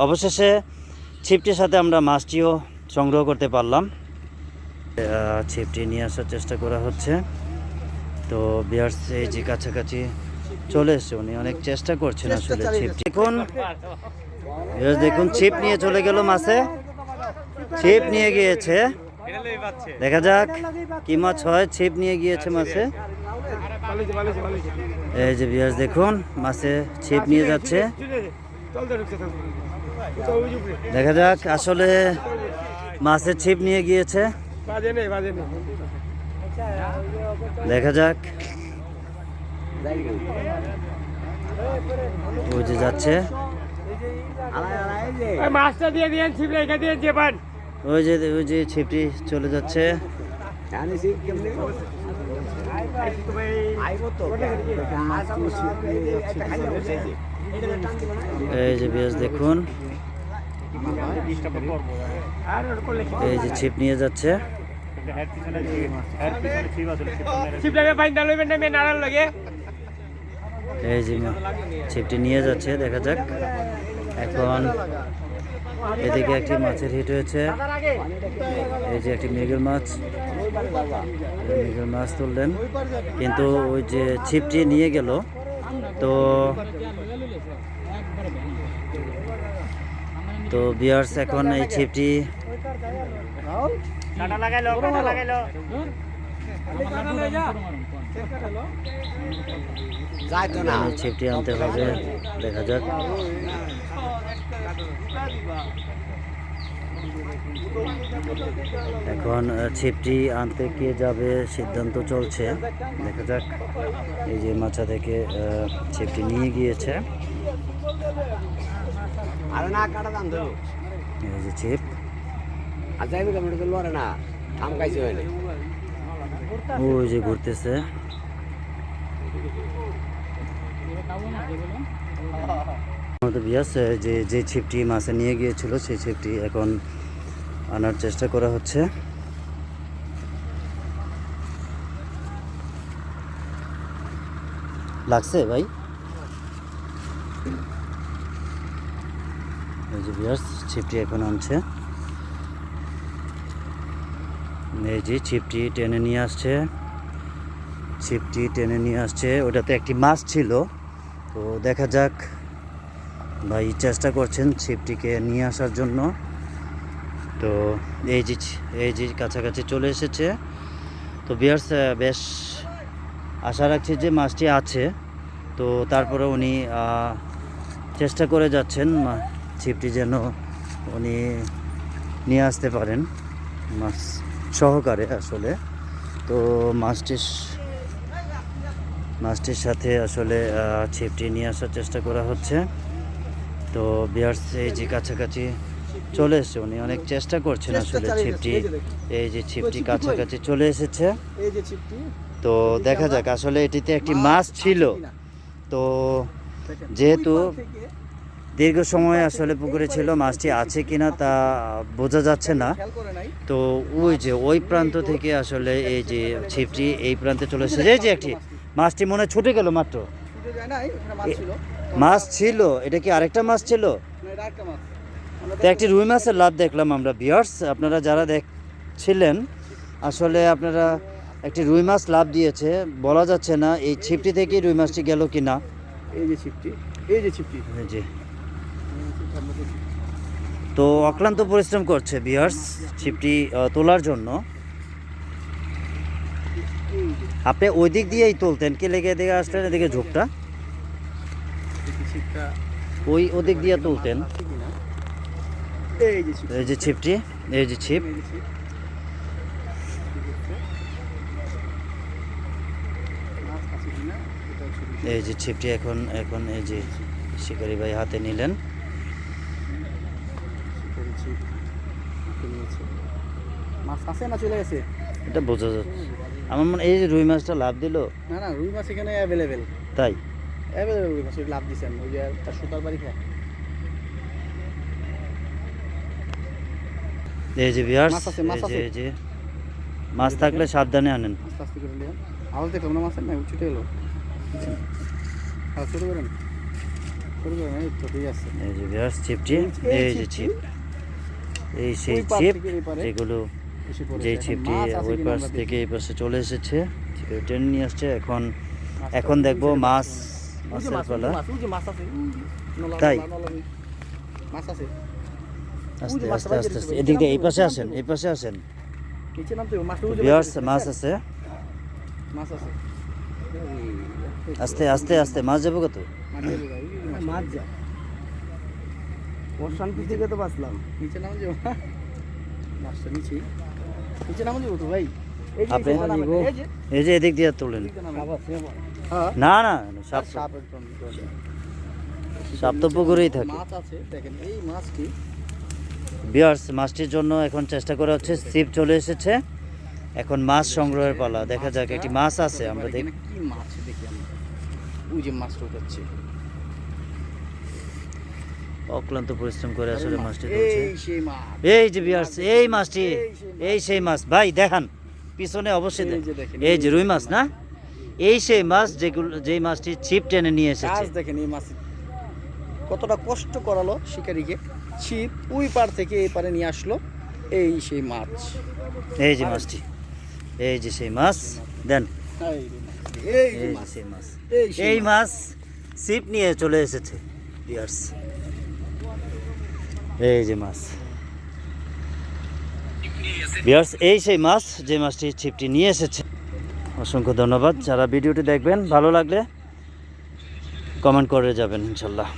অবশেষে ছিপটির সাথে আমরা মাছটিও সংগ্রহ করতে পারলাম। ছিপটি নিয়ে আসার চেষ্টা করা হচ্ছে। তো ভিউয়ার্স এই যে কাছাকাছি চলে এসছে, উনি অনেক চেষ্টা করছেন আসলে ছিপটি। দেখুন ছিপ নিয়ে চলে গেল মাছে, ছিপ নিয়ে গিয়েছে। দেখা যাক কি মাছ হয়। ছিপ নিয়ে গিয়েছে মাছে। এই যে ভিউয়ার্স দেখুন মাছে ছিপ নিয়ে যাচ্ছে। দেখা যাক আসলে মাছের ছিপ নিয়ে গিয়েছে। দেখা যাক ওই যে যাচ্ছে, ওই যে ছিপটি চলে যাচ্ছে। এই যে বেশ দেখুন, এই যে ছিপ নিয়ে যাচ্ছে। এই যে ছিপটি নিয়ে যাচ্ছে। দেখা যাক এখন এদিকে একটি মাছের হিট হয়েছে। এই যে একটি মৃগেল মাছ, মৃগেল মাছ তুললেন, কিন্তু ওই যে ছিপটি নিয়ে গেল। তো ভিউয়ার্স এখন এই ছিপটি ছিপটি আনতে হবে। দেখা যাক এখন ছিপটি আনতে কে যাবে সিদ্ধান্ত চলছে। দেখা যাক এই যে মাছা থেকে ছিপটি নিয়ে গিয়েছে। এই যে ছিপ ওই যে ঘুরতেছে। যে ছিপটি মাছে নিয়ে গিয়েছিল সেই ছিপটি এখন আনার চেষ্টা করা হচ্ছে। লাগছে ভাই? এই যে ভিউয়ার্স ছিপটি এখন আনছে। এই যে ছিপটি টেনে নিয়ে আসছে, ছিপটি টেনে নিয়ে আসছে। ওটাতে একটি মাছ ছিল। তো দেখা যাক, ভাই চেষ্টা করছেন ছিপটিকে নিয়ে আসার জন্য। তো এই যে কাছাকাছি চলে এসেছে। তো ভিউয়ার্স বেশ আশা রাখছি যে মাছটি আছে। তো তারপরে উনি চেষ্টা করে যাচ্ছেন ছিপটি যেন উনি নিয়ে আসতে পারেন মাছ সহকারে আসলে। তো মাছটির সাথে আসলে ছিপটি নিয়ে আসার চেষ্টা করা হচ্ছে। তো ভিউয়ার্স এই যে কাছাকাছি চলে এসেছে, উনি অনেক চেষ্টা করছেন আসলে ছিপটি। এই যে ছিপটি কাছাকাছি চলে এসেছে। তো দেখা যাক আসলে এটিতে একটি মাছ ছিল। তো যেহেতু দীর্ঘ সময় আসলে পুকুরে ছিল, মাছটি আছে কিনা তা বোঝা যাচ্ছে না। তো ওই যে ওই প্রান্ত থেকে আসলে এই যে ছিপটি এই প্রান্তে চলে এসেছে। এই যে একটি মাছটি মনে ছুটে গেল মাত্র। মাছ ছিল, এটা কি আরেকটা মাছ ছিল? তো একটি রুই মাছের লাভ দেখলাম আমরা ভিউয়ার্স। আপনারা যারা দেখছিলেন আসলে আপনারা একটি রুই মাছ লাভ দিয়েছে, বলা যাচ্ছে না এই ছিপটি থেকে রুই মাছটি গেল কিনা। এই যে ছিপটি, এই যে ছিপটি, এই যে তো অক্লান্ত পরিশ্রম করছে ভিউয়ার্স ছিপটি তোলার জন্য। আপনি ওই দিক দিয়েই তুলতেন, কি লেগে এদিকে আসলেন? এদিকে ঝোঁকটা ওই ওদিক দিয়ে তুলতেন। এই যে ছিপটি, এই যে ছিপ। এই যে ছিপটি এখন এই যে শিকারি ভাই হাতে নিলেন। মাছ আছে না চলে গেছে এটা বোঝা যাচ্ছে। আমার মনে এই যে রুই মাছটা লাভ দিল। না না, রুই মাছ এখানে অ্যাভেলেবেল। তাই অ্যাভেলেবেল রুই মাছ লাভ দিছেন। ওই যে তার সুতার বাড়ি খায়। এই যে ভিউয়ার্স এই যে মাছ থাকলে সাবধানে আনেন। আস্তে আস্তে করে নিন। আওয়াজ দেখলাম না মাছের, না ছুটে গেল। ছোট করেন। করবে না, এই তো ঠিক আছে। এই যে ভিউয়ার্স ছিপটি, এই এই যে ছিপটি, ছিপ, এই সেই ওই পার ছিপ থেকে এই পারে যেগুলো, এসে পড়েছে। যেই এখন ছিপটি মাছ আছে ওই কিনা পাশ আমরা থেকে দেখি। এই পাশে চলে এসেছে, ছিপে টেনে নিয়ে আসছে। এখন মাছটা এখন ওই দেখবো সাইডে মাছ, আছে মনে হয়। ওই যে মাছের মাছ, ওই যে পালা। মাছ, ওই যে মাছ আছে, ওই যে নলা, তাই? নলা, নলা, ওই মাছ আছে। আস্তে মাছটা আস্তে বাইরে আস্তে দিছে আস্তে ভাই, এদিক দিয়ে এই নিচে পাশে নামতে আসেন, হবে। এই পাশে আসেন। নিচে নামতে হবে, মাছটা ওই যে ভিউয়ার্স বাইরে মাছ দিছে, আছে, মাছ আছে। আস্তে আস্তে আস্তে মাছ যাবো কত? মাছ যা শান্তি থেকে তো বাঁচলাম। নিচে নাম যাবো, মাছটা নিচে, নিচে নাম যাবো তো ভাই। এই যে আপনি নিচে নামে, এই যে এই যে এদিক দিয়ে তোলেন। নিচে নামে। হ্যাঁ, না না সাপ, সাপ একদম সাপ তো পুকুরেই থাকে। মাছ আছে দেখেন, এই মাছটি ভিউয়ার্স মাছটির জন্য এখন চেষ্টা করা হচ্ছে, ছিপ চলে এসেছে, এখন মাছ সংগ্রহের পালা। দেখা যাক, একটি মাছ আছে, আমরা দেখি। এখানে কি মাছ দেখি আমরা। ওই যে মাছটা উঠাচ্ছে, অক্লান্ত পরিশ্রম করে আসলে মাছটি ধরছে। এই সেই মাছ, এই যে ভিউয়ার্স, এই মাছটি, এই সেই মাছ ভাই দেখান পিছনে অবশ্যই এই যে দেখেন, এই যে রুই মাছ না, এই সেই মাছ যেগুলো, যেই মাছটি ছিপ টেনে নিয়ে এসেছে। কাজ দেখেন এই মাছ কতটা কষ্ট করালো শিকারীকে। ছিপ ওই পার থেকে এই পারে নিয়ে আসলো, এই সেই মাছ। এই যে মাছটি, এই যে সেই মাছ দেন, এই এই যে যে মাছ, সেই মাছ, এই সেই এই মাছ। মাছ ছিপ নিয়ে চলে এসেছে ভিউয়ার্স। এই যে মাছ ভিউয়ার্স, এই সেই মাছ যে মাছটি ছিপটি নিয়ে এসেছে। অসংখ্য ধন্যবাদ। যারা ভিডিওটি দেখবেন, ভালো লাগলে কমেন্ট করে যাবেন ইনশাল্লাহ।